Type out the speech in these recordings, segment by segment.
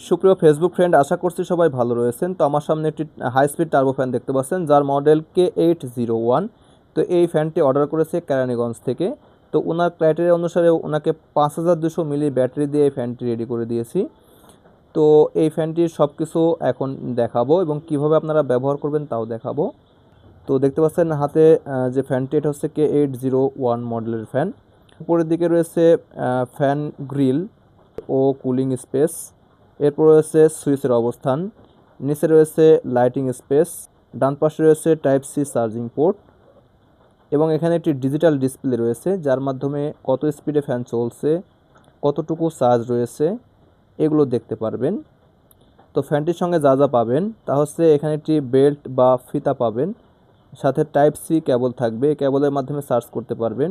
সুপ্রিয় Facebook friend, আশা করছি সবাই ভালো রয়েছেন। তো আমার সামনে একটি হাই স্পিড টার্বো ফ্যান দেখতে পাচ্ছেন, যার মডেল K801। তো এই ফ্যানটি অর্ডার করেছে কেরানীগঞ্জ থেকে। তো ওনার ক্রাইটেরিয়া অনুসারে ওনাকে 5200 মিলি ব্যাটারি দিয়ে এই ফ্যানটি রেডি করে দিয়েছি। তো এই ফ্যানটির সব কিছু এখন দেখাবো এবং কিভাবে আপনারা ব্যবহার করবেন তাও দেখাবো। তো দেখতে পাচ্ছেন হাতে যে ফ্যানটি, এটা হচ্ছে K801 মডেলের ফ্যান। উপরের দিকে রয়েছে ফ্যান গ্রিল ও কুলিং স্পেস। এরপর রয়েছে সুইচের অবস্থান, নিচে রয়েছে লাইটিং স্পেস, ডান পাশে রয়েছে টাইপ সি চার্জিং পোর্ট এবং এখানে একটি ডিজিটাল ডিসপ্লে রয়েছে, যার মাধ্যমে কত স্পিডে ফ্যান চলছে, কতটুকু চার্জ রয়েছে এগুলো দেখতে পারবেন। তো ফ্যানটির সঙ্গে যা যা পাবেন তা হচ্ছে এখানে একটি বেল্ট বা ফিতা পাবেন, সাথে টাইপ সি কেবল থাকবে, কেবলের মাধ্যমে চার্জ করতে পারবেন।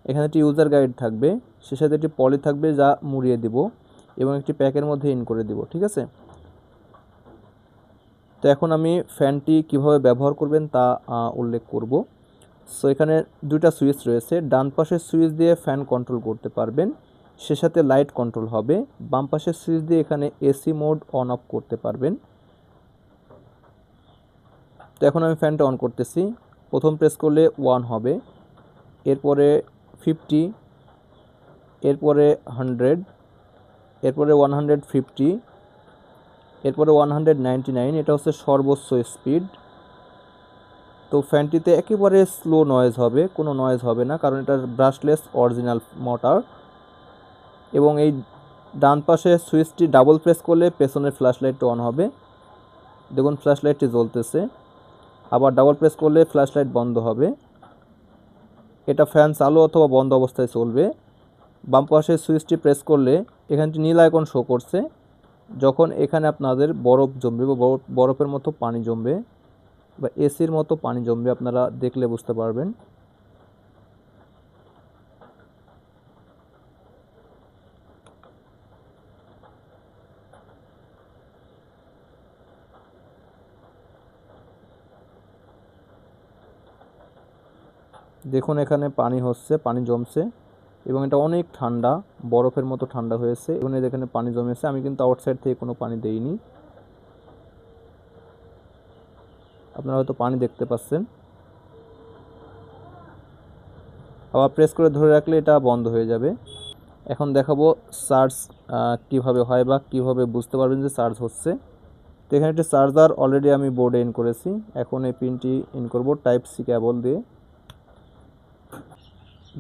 এখানে একটি ইউজার গাইড থাকবে, সে সাথে একটি পলি থাকবে যা মুড়িয়ে দিব এবং একটি প্যাকের মধ্যে ইন করে দিব। ঠিক আছে। তো এখন আমি ফ্যানটি কিভাবে ব্যবহার করবেন তা উল্লেখ করব। সো এখানে দুইটা সুইচ রয়েছে, ডান পাশের সুইচ দিয়ে ফ্যান কন্ট্রোল করতে পারবেন, সে সাথে লাইট কন্ট্রোল হবে। বাম পাশের সুইচ দিয়ে এখানে এসি মোড অন অফ করতে পারবেন। তো এখন আমি ফ্যানটা অন করতেছি। প্রথম প্রেস করলে 1 হবে, এরপরে 50, এরপরে 100, এরপরে 150, এরপরে 199। এটা হচ্ছে সর্বোচ্চ স্পিড। তো ফ্যানটিতে একেবারে স্লো নয়েজ হবে, কোনো নয়েজ হবে না, কারণ এটা ব্রাশলেস অরিজিনাল মোটর। এবং এই ডান পাশে সুইচটি ডাবল প্রেস করলে পেছনের ফ্ল্যাশ লাইটটা অন হবে। দেখুন ফ্ল্যাশ লাইটটি জ্বলতেছে। আবার ডাবল প্রেস করলে ফ্ল্যাশ লাইট বন্ধ হবে। এটা ফ্যান চালু অথবা বন্ধ অবস্থায় চলবে। বাম পাশে সুইচটি প্রেস করলে এখানটি নীল আইকন শো করছে। যখন এখানে আপনাদের বরফ জমবে বা বরফের মতো পানি জমবে বা এসির মতো পানি জমবে, আপনারা দেখলে বুঝতে পারবেন। দেখুন এখানে পানি হচ্ছে, পানি জমছে এবং এটা অনেক ঠান্ডা, বরফের মতো ঠান্ডা হয়েছে এবং এখানে পানি জমেছে। আমি কিন্তু আউটসাইড থেকে কোনো পানি দেইনি, আপনারা হয়তো পানি দেখতে পাচ্ছেন। আবার প্রেস করে ধরে রাখলে এটা বন্ধ হয়ে যাবে। এখন দেখাবো চার্জ কিভাবে হয় বা কিভাবে বুঝতে পারবেন যে চার্জ হচ্ছে। তো এখানে একটি চার্জার অলরেডি আমি বোর্ডে ইন করেছি। এখন এই পিনটি ইন করব টাইপ সি কেবল দিয়ে।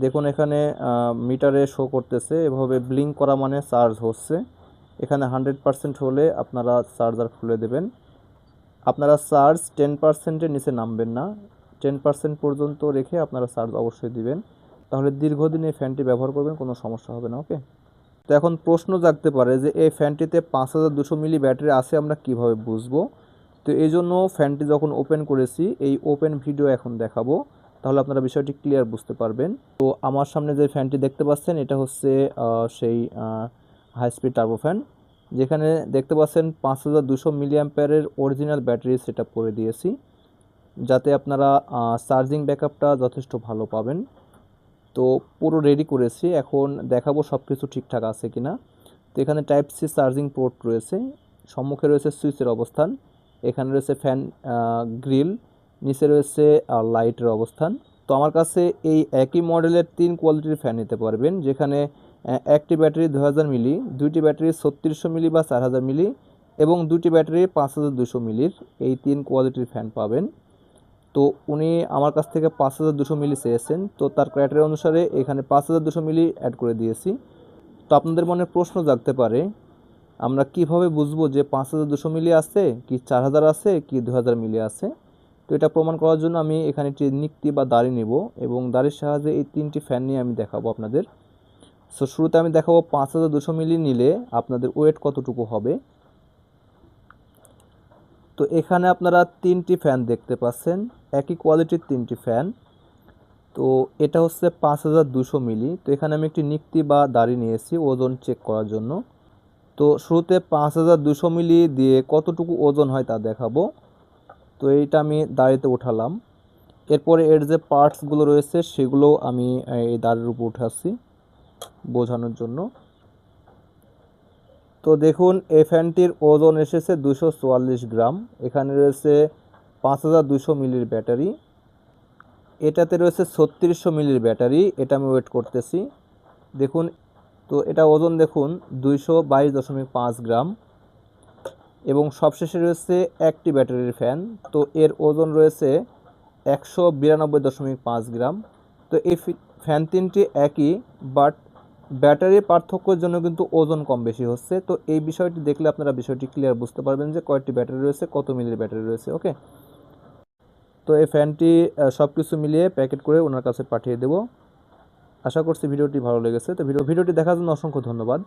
দেখুন এখানে মিটারে শো করতেছে, এভাবে ব্লিঙ্ক করা মানে চার্জ হচ্ছে। এখানে 100% হলে আপনারা চার্জার খুলে দেবেন। আপনারা চার্জ 10%-এর নিচে নামবেন না, 10% পর্যন্ত রেখে আপনারা চার্জ অবশ্যই দিবেন, তাহলে দীর্ঘদিন এই ফ্যানটি ব্যবহার করবেন, কোনো সমস্যা হবে না। ওকে। তো এখন প্রশ্ন জাগতে পারে যে এই ফ্যানটিতে 5200 মিলি ব্যাটারি আছে, আমরা কিভাবে বুঝবো? তো এই জন্য ফ্যানটি যখন ওপেন করেছি, এই ওপেন ভিডিও এখন দেখাবো, তাহলে আপনারা বিষয়টি ক্লিয়ার বুঝতে পারবেন। তো আমার সামনে যে ফ্যানটি দেখতে পাচ্ছেন, এটা হচ্ছে সেই হাই স্পিড টার্বো ফ্যান, যেখানে দেখতে পাচ্ছেন 5200 মিলি অ্যাম্পিয়ারের অরিজিনাল ব্যাটারি সেট আপ করে দিয়েছি, যাতে আপনারা চার্জিং ব্যাকআপটা যথেষ্ট ভালো পাবেন। তো পুরো রেডি করেছি, এখন দেখাবো সব কিছু ঠিকঠাক আছে কিনা। তো এখানে টাইপ সি চার্জিং পোর্ট রয়েছে, সম্মুখে রয়েছে সুইচের অবস্থান, এখানে রয়েছে ফ্যান গ্রিল, নিচে রয়েছে লাইটের অবস্থান। তো আমার কাছে এই একই মডেলের 3 কোয়ালিটির ফ্যান নিতে পারবেন, যেখানে একটি ব্যাটারি 2000 মিলি, দুইটি ব্যাটারি 3600 মিলি বা 4000 মিলি এবং দুটি ব্যাটারি 5200 মিলির, এই 3 কোয়ালিটির ফ্যান পাবেন। তো উনি আমার কাছ থেকে 5200 মিলি চেয়েছেন, তো তার ক্রাইটেরিয়া অনুসারে এখানে 5200 মিলি অ্যাড করে দিয়েছি। তো আপনাদের মনে প্রশ্ন জাগতে পারে, আমরা কিভাবে বুঝবো যে 5200 মিলি আছে কি 4000 আছে কি 2000 মিলি আছে? তো এটা প্রমাণ করার জন্য আমি এখানে একটি নিক্তি বা দাড়ি নিব এবং দাড়ির সাহায্যে এই 3টি ফ্যান নিয়ে আমি দেখাবো আপনাদের। সো শুরুতে আমি দেখাবো 5200 মিলি নিলে আপনাদের ওয়েট কতটুকু হবে। তো এখানে আপনারা 3টি ফ্যান দেখতে পাচ্ছেন, একই কোয়ালিটির 3টি ফ্যান। তো এটা হচ্ছে 5200 মিলি। তো এখানে আমি একটি নিক্তি বা দাড়ি নিয়েছি ওজন চেক করার জন্য। তো শুরুতে 5200 মিলি দিয়ে কতটুকু ওজন হয় তা দেখাবো। তো এইটা আমি দাড়িতে উঠালাম, এরপরে এর যে পার্টসগুলো রয়েছে সেগুলো আমি এই দাড়ির উপর উঠাচ্ছি বোঝানোর জন্য। তো দেখুন এই ফ্যানটির ওজন এসেছে 244 গ্রাম। এখানে রয়েছে 5200 মিলির ব্যাটারি, এটাতে রয়েছে 3600 মিলির ব্যাটারি। এটা আমি ওয়েট করতেছি, দেখুন। তো এটা ওজন দেখুন 222.5 গ্রাম, এবং সবশেষে রয়েছে একটি ব্যাটারির ফ্যান। তো এর ওজন রয়েছে 192.5 গ্রাম। তো এই ফ্যান তিনটি একই, বাট ব্যাটারির পার্থক্যের জন্য কিন্তু ওজন কম বেশি হচ্ছে। তো এই বিষয়টি দেখলে আপনারা বিষয়টি ক্লিয়ার বুঝতে পারবেন যে কয়টি ব্যাটারি রয়েছে, কত মিলির ব্যাটারি রয়েছে। ওকে, তো এই ফ্যানটি সব কিছু মিলিয়ে প্যাকেট করে ওনার কাছে পাঠিয়ে দেব। আশা করছি ভিডিওটি ভালো লেগেছে। তো ভিডিওটি দেখার জন্য অসংখ্য ধন্যবাদ।